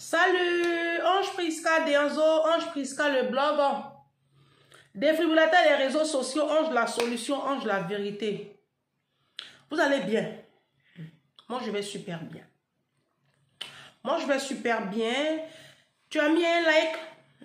Salut, Ange Prisca Denzo, Ange Prisca le blog, défibrillateur des réseaux sociaux, Ange la solution, Ange la vérité. Vous allez bien? Moi je vais super bien. Moi je vais super bien. Tu as mis un like,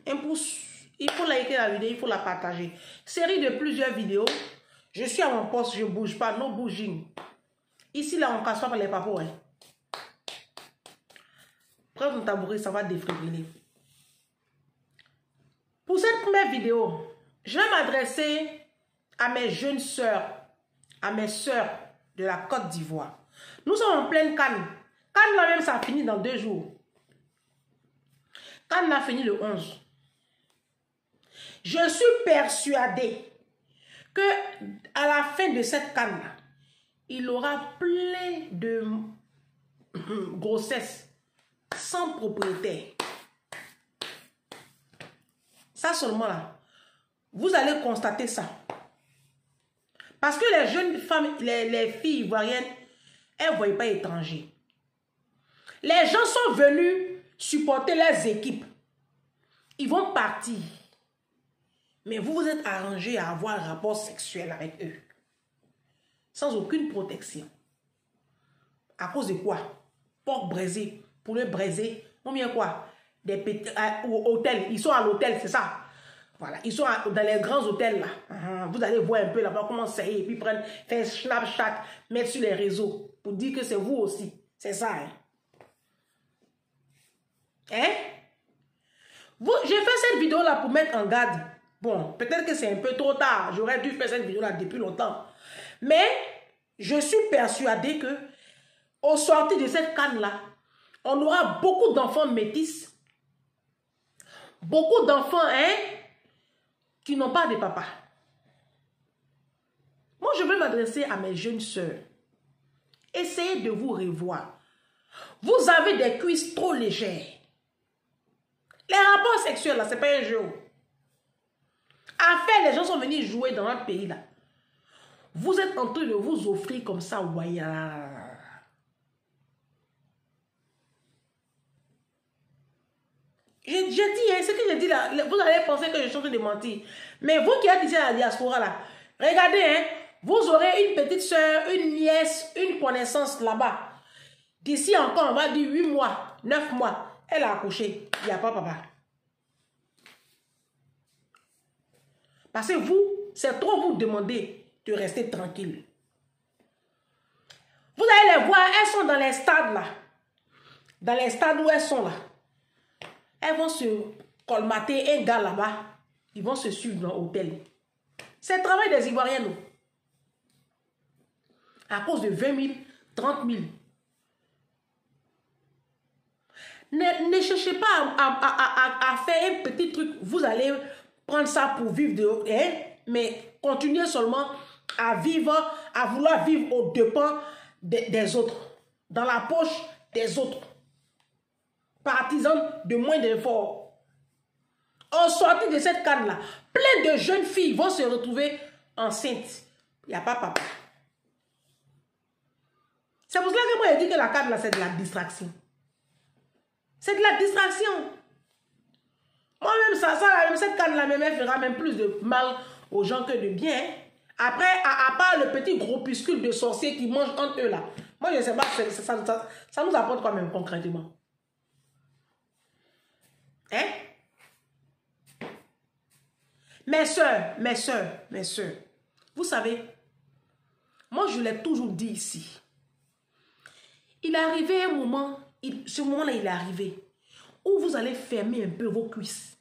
un pouce. Il faut liker la vidéo, il faut la partager. Série de plusieurs vidéos. Je suis à mon poste, je ne bouge pas, no bouging. Ici là on ne casse pas les papos. Hein. Prends ton tabouret, ça va défibriller. Pour cette première vidéo, je vais m'adresser à mes jeunes sœurs, à mes sœurs de la Côte d'Ivoire. Nous sommes en pleine Cannes. Cannes là même, ça finit dans 2 jours. Cannes a fini le 11. Je suis persuadée que à la fin de cette Cannes là, il aura plein de grossesses sans propriétaire. Ça seulement là, vous allez constater ça. Parce que les jeunes femmes, les filles ivoiriennes, elles ne voient pas étrangers. Les gens sont venus supporter leurs équipes. Ils vont partir. Mais vous vous êtes arrangé à avoir un rapport sexuel avec eux. Sans aucune protection. À cause de quoi? Porc braisé, poulet braisé, ou bien quoi? Des petits hôtels. Ils sont à l'hôtel, c'est ça. Voilà, ils sont dans les grands hôtels là. Vous allez voir un peu là-bas comment c'est et puis faire Snapchat, mettre sur les réseaux pour dire que c'est vous aussi. C'est ça. Hein? J'ai fait cette vidéo là pour mettre en garde. Bon, peut-être que c'est un peu trop tard. J'aurais dû faire cette vidéo là depuis longtemps. Mais je suis persuadée que au sortir de cette canne là, on aura beaucoup d'enfants métis. Beaucoup d'enfants, qui n'ont pas de papa. Moi, je veux m'adresser à mes jeunes sœurs. Essayez de vous revoir. Vous avez des cuisses trop légères. Les rapports sexuels, là, ce n'est pas un jeu. À faire, les gens sont venus jouer dans notre pays, là. Vous êtes en train de vous offrir comme ça, voyage. J'ai dit, ce que j'ai dit là, vous allez penser que je suis en train de mentir. Mais vous qui êtes ici à la diaspora là, regardez, vous aurez une petite soeur, une nièce, une connaissance là-bas. D'ici encore, on va dire 8 mois, 9 mois, elle a accouché, il n'y a pas papa. Parce que vous, c'est trop vous demander de rester tranquille. Vous allez les voir, elles sont dans les stades là. Dans les stades où elles sont là. Elles vont se colmater un gars là-bas. Ils vont se suivre dans l'hôtel. C'est le travail des Ivoiriens, nous. À cause de 20 000, 30 000. Ne cherchez pas à faire un petit truc. Vous allez prendre ça pour vivre mais continuez seulement à vivre, à vouloir vivre aux dépens des autres. Dans la poche des autres. Partisans de moins d'efforts. En sortie de cette canne-là, plein de jeunes filles vont se retrouver enceintes. Il n'y a pas papa. C'est pour cela que moi, je dis que la canne-là, c'est de la distraction. C'est de la distraction. Moi-même, même cette canne-là, même, elle fera même plus de mal aux gens que de bien. Après, à part le petit groupuscule de sorciers qui mangent entre eux là. Moi, je ne sais pas, ça nous apporte quoi même concrètement. Hein? Mes soeurs, vous savez, moi je l'ai toujours dit ici. Il est arrivé un moment, ce moment-là il est arrivé, où vous allez fermer un peu vos cuisses.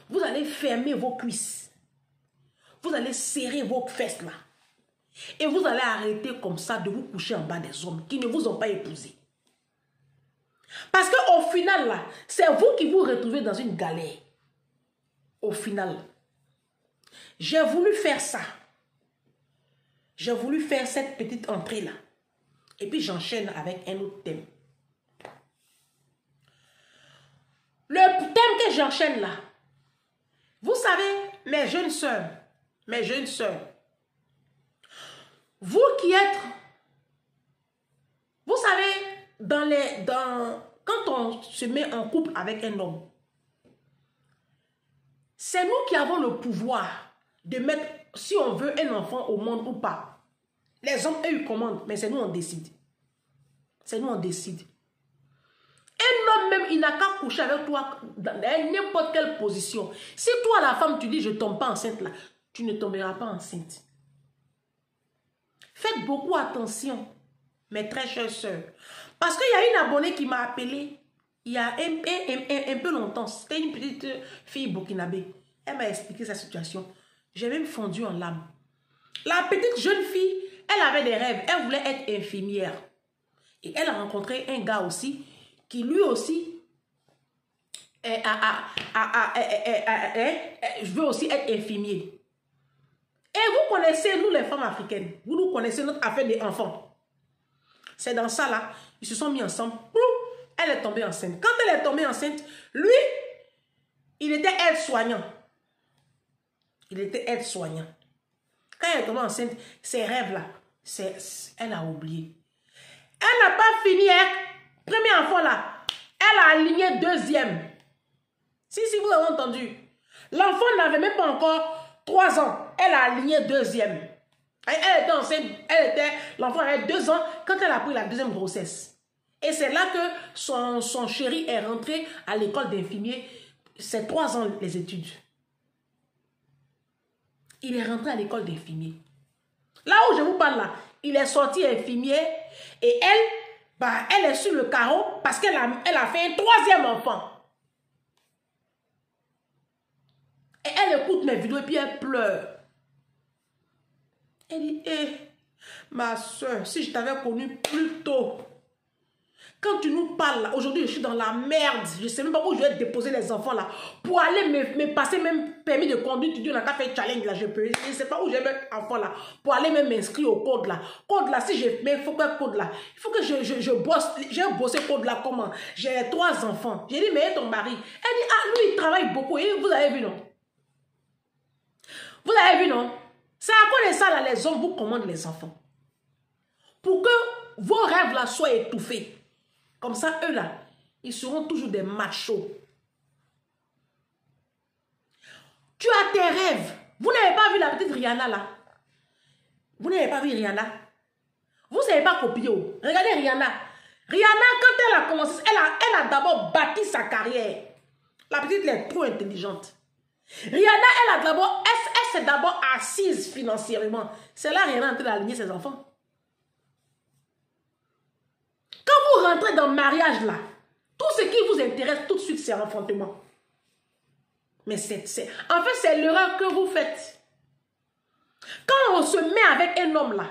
Vous allez fermer vos cuisses. Vous allez serrer vos fesses là. Et vous allez arrêter comme ça de vous coucher en bas des hommes qui ne vous ont pas épousé. Parce qu'au final, là, c'est vous qui vous retrouvez dans une galère. Au final, j'ai voulu faire ça. J'ai voulu faire cette petite entrée-là. Et puis, j'enchaîne avec un autre thème. Le thème que j'enchaîne là, vous savez, mes jeunes sœurs, vous qui êtes, vous savez, quand on se met en couple avec un homme, c'est nous qui avons le pouvoir de mettre, si on veut un enfant au monde ou pas. Les hommes, eux, ils commandent, mais c'est nous, on décide. C'est nous, on décide. Un homme même, il n'a qu'à coucher avec toi dans n'importe quelle position. Si toi, la femme, tu dis, je ne tombe pas enceinte là, tu ne tomberas pas enceinte. Faites beaucoup attention, mes très chères sœurs. Parce qu'il y a une abonnée qui m'a appelé il y a un peu longtemps. C'était une petite fille burkinabé. Elle m'a expliqué sa situation. J'ai même fondu en larmes. La petite jeune fille, elle avait des rêves. Elle voulait être infirmière. Et elle a rencontré un gars aussi, qui lui aussi veut aussi être infirmier. Et vous connaissez, nous les femmes africaines, vous nous connaissez notre affaire des enfants. C'est dans ça là, ils se sont mis ensemble. Elle est tombée enceinte. Quand elle est tombée enceinte, lui, il était aide-soignant. Il était aide-soignant. Quand elle est tombée enceinte, ses rêves là, elle a oublié. Elle n'a pas fini avec premier enfant là. Elle a aligné deuxième. Si vous avez entendu. L'enfant n'avait même pas encore 3 ans. Elle a aligné deuxième. Elle était enceinte. L'enfant avait 2 ans quand elle a pris la deuxième grossesse. Et c'est là que son chéri est rentré à l'école d'infirmier. C'est 3 ans les études. Il est rentré à l'école d'infirmier. Là où je vous parle là, il est sorti infirmier et elle est sur le carreau parce qu'elle a fait un 3e enfant. Et elle écoute mes vidéos et puis elle pleure. Elle dit, ma soeur, si je t'avais connue plus tôt, quand tu nous parles là, aujourd'hui je suis dans la merde, je ne sais même pas où je vais déposer les enfants là, pour aller me passer même permis de conduire, tu dis on a qu'à faire challenge là, je ne sais pas où je vais mettre enfant là, pour aller même m'inscrire au code là. Code là, si je mets, il faut que code là, il faut que je bosse, j'ai bossé code là comment? J'ai 3 enfants. J'ai dit, mais ton mari? Elle dit, ah lui il travaille beaucoup, et vous avez vu non? Vous avez vu non? C'est à cause de ça là, les hommes vous commandent les enfants. Pour que vos rêves là soient étouffés. Comme ça, eux là, ils seront toujours des machos. Tu as tes rêves. Vous n'avez pas vu la petite Rihanna là? Vous n'avez pas vu Rihanna? Vous n'avez pas copié. Regardez Rihanna. Rihanna, quand elle a commencé, elle a d'abord bâti sa carrière. La petite, elle est trop intelligente. Rihanna, elle s'est d'abord assise financièrement. C'est là Rihanna en train d'aligner ses enfants. Quand vous rentrez dans le mariage là, tout ce qui vous intéresse tout de suite, c'est l'enfantement. Mais en fait, c'est l'erreur que vous faites. Quand on se met avec un homme là,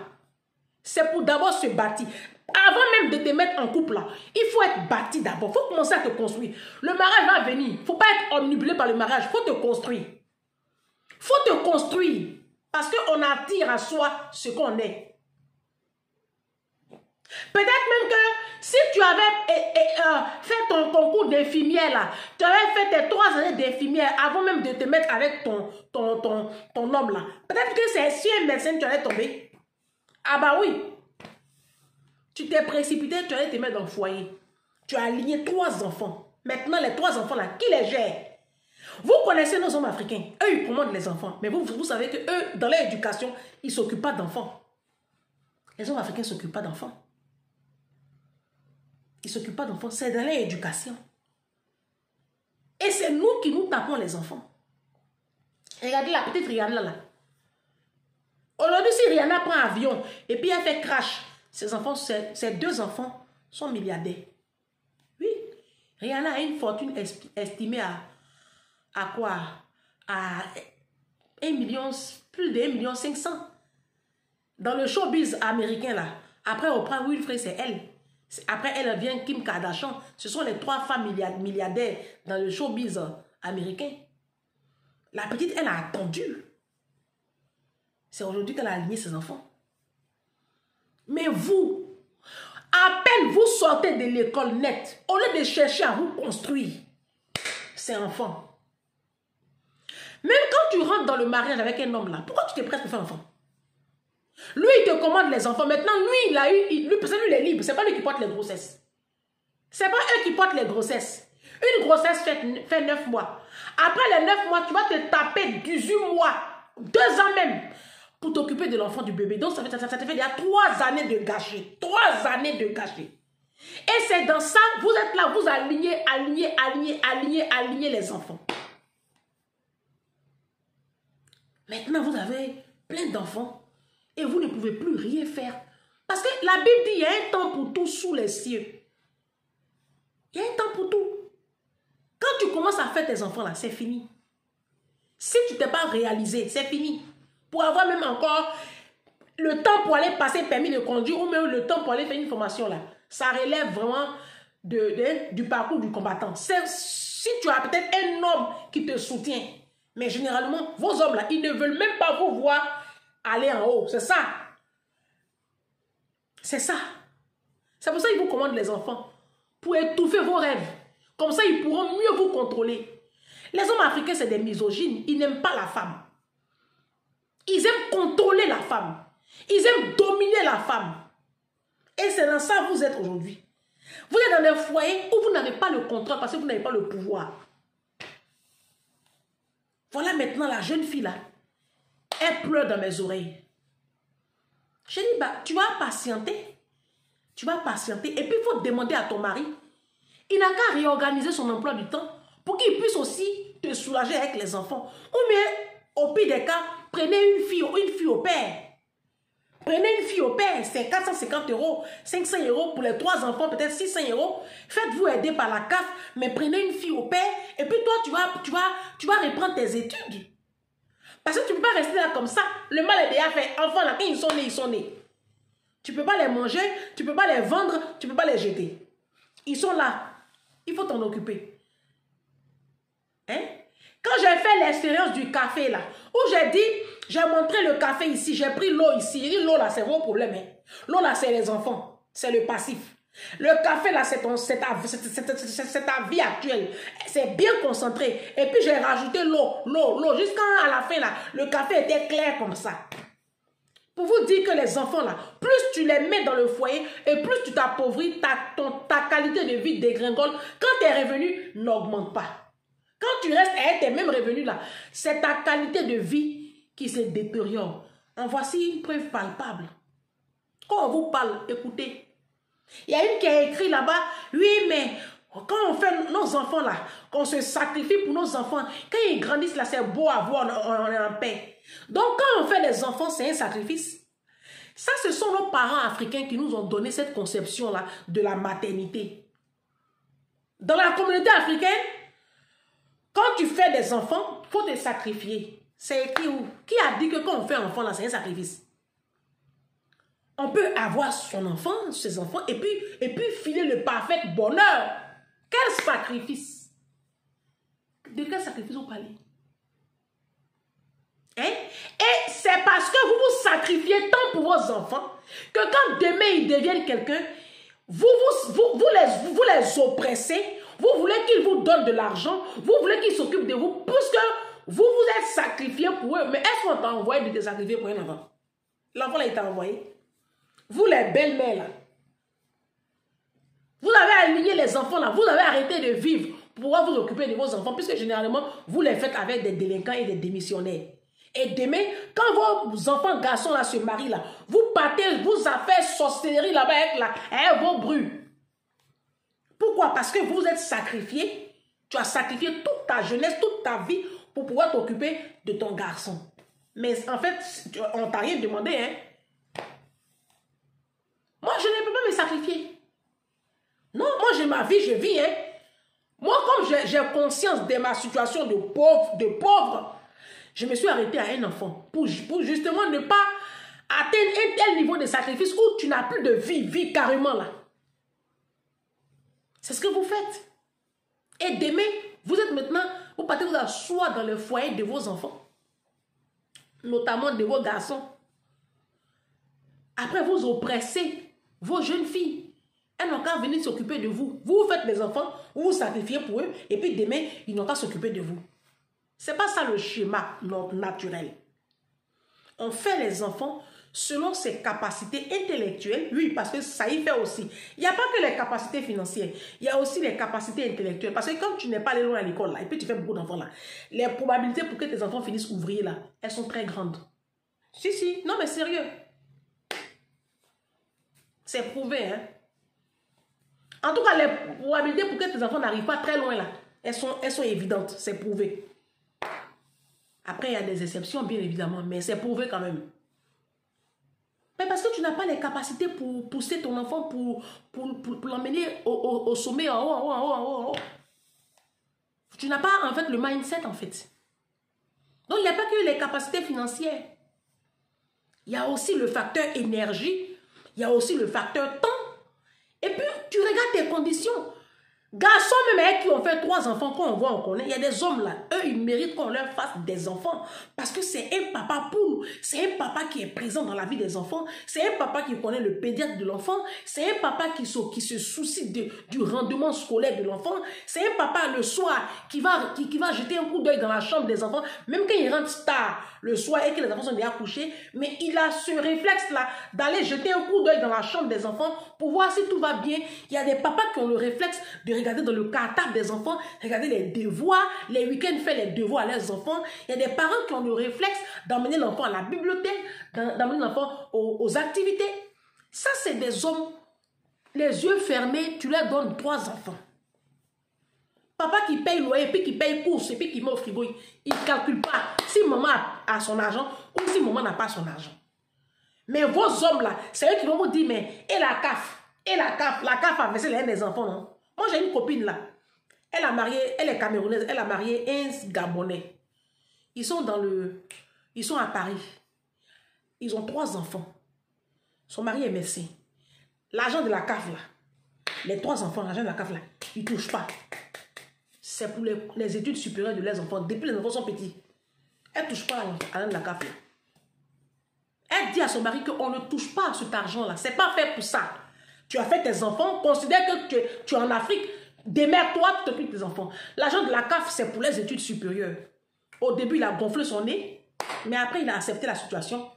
c'est pour d'abord se bâtir. Avant même de te mettre en couple là, il faut être bâti d'abord. Il faut commencer à te construire. Le mariage va venir. Il ne faut pas être omnibulé par le mariage. Il faut te construire. Il faut te construire. Parce qu'on attire à soi ce qu'on est. Peut-être même que si tu avais fait ton concours d'infirmière là, tu avais fait tes 3 années d'infirmière avant même de te mettre avec ton homme là. Peut-être que c'est sur un médecin tu allais tomber. Ah bah oui. Tu t'es précipité, tu allais te mettre dans le foyer. Tu as aligné 3 enfants. Maintenant, les 3 enfants là, qui les gère? Vous connaissez nos hommes africains. Eux, ils commandent les enfants. Mais vous savez que eux, dans leur éducation, ils ne s'occupent pas d'enfants. Les hommes africains ne s'occupent pas d'enfants. Ils ne s'occupent pas d'enfants. C'est dans leur éducation. Et c'est nous qui nous tapons les enfants. Regardez la petite Rihanna là. Aujourd'hui, si Rihanna prend un avion et puis elle fait crash, ses 2 enfants sont milliardaires. Oui. Rihanna a une fortune estimée à quoi? À 1 million, plus de 1,5 million. Dans le showbiz américain là, après Oprah Winfrey, c'est elle. Après elle vient Kim Kardashian. Ce sont les 3 femmes milliardaires dans le showbiz américain. La petite, elle a attendu. C'est aujourd'hui qu'elle a aligné ses enfants. Mais vous, à peine vous sortez de l'école nette, au lieu de chercher à vous construire, c'est enfant. Même quand tu rentres dans le mariage avec un homme là, pourquoi tu t'es prêt pour faire enfant? Lui, il te commande les enfants. Maintenant, lui, il est libre. C'est pas lui qui porte les grossesses. C'est pas eux qui portent les grossesses. Une grossesse fait 9 mois. Après les 9 mois, tu vas te taper 18 mois, 2 ans même, pour t'occuper de l'enfant du bébé. Donc, ça te fait il y a 3 années de gâchis. 3 années de gâchis. Et c'est dans ça, vous êtes là, vous alignez les enfants. Maintenant, vous avez plein d'enfants et vous ne pouvez plus rien faire. Parce que la Bible dit, il y a un temps pour tout sous les cieux. Il y a un temps pour tout. Quand tu commences à faire tes enfants là, c'est fini. Si tu t'es pas réalisé, c'est fini. Pour avoir même encore le temps pour aller passer permis de conduire ou même le temps pour aller faire une formation là, ça relève vraiment du parcours du combattant. Si tu as peut-être un homme qui te soutient, mais généralement, vos hommes là, ils ne veulent même pas vous voir aller en haut. C'est ça. C'est ça. C'est pour ça qu'ils vous commandent les enfants. Pour étouffer vos rêves. Comme ça, ils pourront mieux vous contrôler. Les hommes africains, c'est des misogynes. Ils n'aiment pas la femme. Ils aiment contrôler la femme. Ils aiment dominer la femme. Et c'est dans ça que vous êtes aujourd'hui. Vous êtes dans des foyers où vous n'avez pas le contrôle parce que vous n'avez pas le pouvoir. Voilà maintenant la jeune fille là. Elle pleure dans mes oreilles. Je dis, bah, tu vas patienter. Tu vas patienter. Et puis, il faut demander à ton mari. Il n'a qu'à réorganiser son emploi du temps pour qu'il puisse aussi te soulager avec les enfants. Ou bien, au pire des cas, prenez une fille au père. Prenez une fille au père, c'est 450 €, 500 € pour les 3 enfants, peut-être 600 €. Faites-vous aider par la CAF, mais prenez une fille au père. Et puis toi, tu vas reprendre tes études. Parce que tu ne peux pas rester là comme ça. Le mal est déjà fait. Enfants, là, quand ils sont nés, ils sont nés. Tu ne peux pas les manger, tu ne peux pas les vendre, tu ne peux pas les jeter. Ils sont là. Il faut t'en occuper. Hein? Quand j'ai fait l'expérience du café, là, où j'ai dit, j'ai montré le café ici, j'ai pris l'eau ici. J'ai dit, l'eau, là, c'est vos problèmes. Hein? L'eau, là, c'est les enfants. C'est le passif. Le café, là, c'est ta vie actuelle. C'est bien concentré. Et puis, j'ai rajouté l'eau. Jusqu'à la fin, là, le café était clair comme ça. Pour vous dire que les enfants, là, plus tu les mets dans le foyer et plus tu t'appauvris, ta qualité de vie dégringole. Quand tes revenus n'augmentent pas. Quand tu restes avec tes mêmes revenus, là, c'est ta qualité de vie qui se détériore. En voici une preuve palpable. Quand on vous parle, écoutez. Il y a une qui a écrit là-bas, oui, mais quand on fait nos enfants là, qu'on se sacrifie pour nos enfants, quand ils grandissent là, c'est beau à voir, on est en paix. Donc quand on fait des enfants, c'est un sacrifice. Ça, ce sont nos parents africains qui nous ont donné cette conception-là de la maternité. Dans la communauté africaine, quand tu fais des enfants, il faut te sacrifier. C'est écrit où? Qui a dit que quand on fait un enfant là, c'est un sacrifice? On peut avoir son enfant, ses enfants, et puis filer le parfait bonheur. Quel sacrifice? De quel sacrifice vous parlez? Hein? Et c'est parce que vous vous sacrifiez tant pour vos enfants que quand demain ils deviennent quelqu'un, vous les oppressez, vous voulez qu'ils vous donnent de l'argent, vous voulez qu'ils s'occupent de vous, puisque vous vous êtes sacrifié pour eux. Mais est-ce qu'on t'a envoyé de te sacrifier pour un enfant? L'enfant là, il t'a envoyé. Vous les belles-mères là, vous avez aligné les enfants là, vous avez arrêté de vivre pour pouvoir vous occuper de vos enfants, puisque généralement, vous les faites avec des délinquants et des démissionnaires. Et demain, quand vos enfants garçons là se marient là, vous partez, vous avez fait sorcellerie là-bas avec vos brus. Pourquoi? Parce que vous êtes sacrifié, tu as sacrifié toute ta jeunesse, toute ta vie pour pouvoir t'occuper de ton garçon. Mais en fait, on t'a rien demandé, hein. Moi, je ne peux pas me sacrifier. Non, moi, j'ai ma vie, je vis. Hein. Moi, comme j'ai conscience de ma situation de pauvre, je me suis arrêtée à un enfant pour justement ne pas atteindre un tel niveau de sacrifice où tu n'as plus de vie carrément là. C'est ce que vous faites. Et demain, vous êtes maintenant, vous partez vous asseoir dans le foyer de vos enfants, notamment de vos garçons. Après, vous oppressez vos jeunes filles. Elles n'ont qu'à venir s'occuper de vous. Vous faites les enfants, vous vous sacrifiez pour eux, et puis demain, ils n'ont qu'à s'occuper de vous. Ce n'est pas ça le schéma naturel. On fait les enfants selon ses capacités intellectuelles. Oui, parce que ça y fait aussi. Il n'y a pas que les capacités financières, il y a aussi les capacités intellectuelles. Parce que quand tu n'es pas allé loin à l'école, là, et puis tu fais beaucoup d'enfants, là, les probabilités pour que tes enfants finissent ouvriers, là, elles sont très grandes. Si, si, non mais sérieux. C'est prouvé, hein. En tout cas, les probabilités pour que tes enfants n'arrivent pas très loin, là, elles sont évidentes, c'est prouvé. Après, il y a des exceptions, bien évidemment, mais c'est prouvé quand même. Mais parce que tu n'as pas les capacités pour pousser ton enfant, pour l'emmener au sommet, en haut. Tu n'as pas, en fait, le mindset, en fait. Donc, il n'y a pas que les capacités financières. Il y a aussi le facteur énergie. Il y a aussi le facteur temps. Et puis, tu regardes tes conditions. Garçons même qui ont fait 3 enfants, quand on voit, on connaît. Il y a des hommes là, eux, ils méritent qu'on leur fasse des enfants. Parce que c'est un papa pour. C'est un papa qui est présent dans la vie des enfants. C'est un papa qui connaît le pédiatre de l'enfant. C'est un papa qui se soucie du rendement scolaire de l'enfant. C'est un papa le soir qui va jeter un coup d'œil dans la chambre des enfants. Même quand il rentre tard le soir et que les enfants sont déjà couchés. Mais il a ce réflexe là d'aller jeter un coup d'œil dans la chambre des enfants pour voir si tout va bien. Il y a des papas qui ont le réflexe de regarder dans le cartable des enfants, regarder les devoirs, les week-ends faire les devoirs à leurs enfants. Il y a des parents qui ont le réflexe d'emmener l'enfant à la bibliothèque, d'emmener l'enfant aux activités. Ça, c'est des hommes, les yeux fermés, tu leur donnes 3 enfants. Papa qui paye loyer, puis qui paye course, et puis qui met au frigo, il ne calcule pas si maman a son argent ou si maman n'a pas son argent. Mais vos hommes là, c'est eux qui vont vous dire, mais et la CAF, la CAF a versé les des enfants, non? Moi, j'ai une copine là. Elle est camerounaise. Elle a marié un Gabonais. Ils sont à Paris. Ils ont 3 enfants. Son mari est médecin. L'argent de la CAF là, les 3 enfants, l'argent de la CAF là, ils ne touchent pas. C'est pour les études supérieures de leurs enfants. Depuis les enfants sont petits. Elle ne touche pas à l'argent de la CAF là. Elle dit à son mari qu'on ne touche pas à cet argent là. Ce n'est pas fait pour ça. Tu as fait tes enfants, considère que tu es en Afrique, démerde-toi, tu t'occupes de tes enfants. L'argent de la CAF, c'est pour les études supérieures. Au début, il a gonflé son nez, mais après, il a accepté la situation.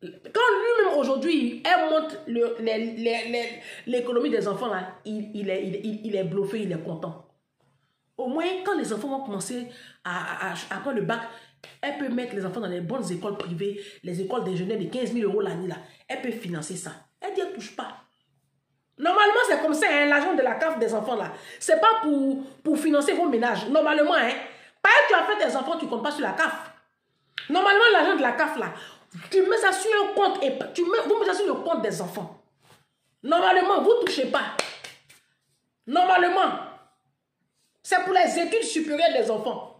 Quand lui-même, aujourd'hui, elle monte l'économie des enfants, là, il est bluffé, il est content. Au moins, quand les enfants vont commencer à prendre le bac, elle peut mettre les enfants dans les bonnes écoles privées, les écoles d'ingénieurs de 15 000 € l'année, là. Elle peut financer ça. Elle dit, elle ne touche pas. Normalement, c'est comme ça, hein, l'argent de la CAF des enfants, là. C'est pas pour financer vos ménages. Normalement, hein. Pas que tu as fait tes enfants, tu ne comptes pas sur la CAF. Normalement, l'argent de la CAF, là, tu mets ça sur un compte et vous mettez ça sur le compte des enfants. Normalement, vous ne touchez pas. Normalement, c'est pour les études supérieures des enfants.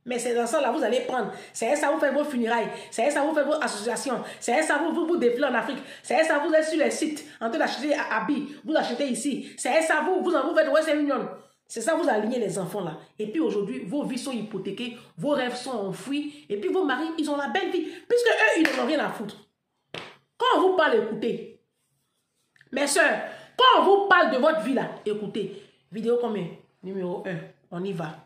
Mais ces enfants-là, vous allez prendre. C'est ça, vous faites vos funérailles. C'est ça, vous faites vos associations. C'est ça, vous défilez en Afrique. C'est ça, vous êtes sur les sites en train d'acheter à Abi. Vous achetez ici. C'est ça, vous faites Western Union. C'est ça, vous alignez les enfants-là. Et puis aujourd'hui, vos vies sont hypothéquées. Vos rêves sont enfouis. Et puis vos maris, ils ont la belle vie. Puisque eux, ils n'ont rien à foutre. Quand on vous parle, écoutez. Mes soeurs, quand on vous parle de votre vie, là, écoutez. Vidéo combien? Numéro 1. On y va.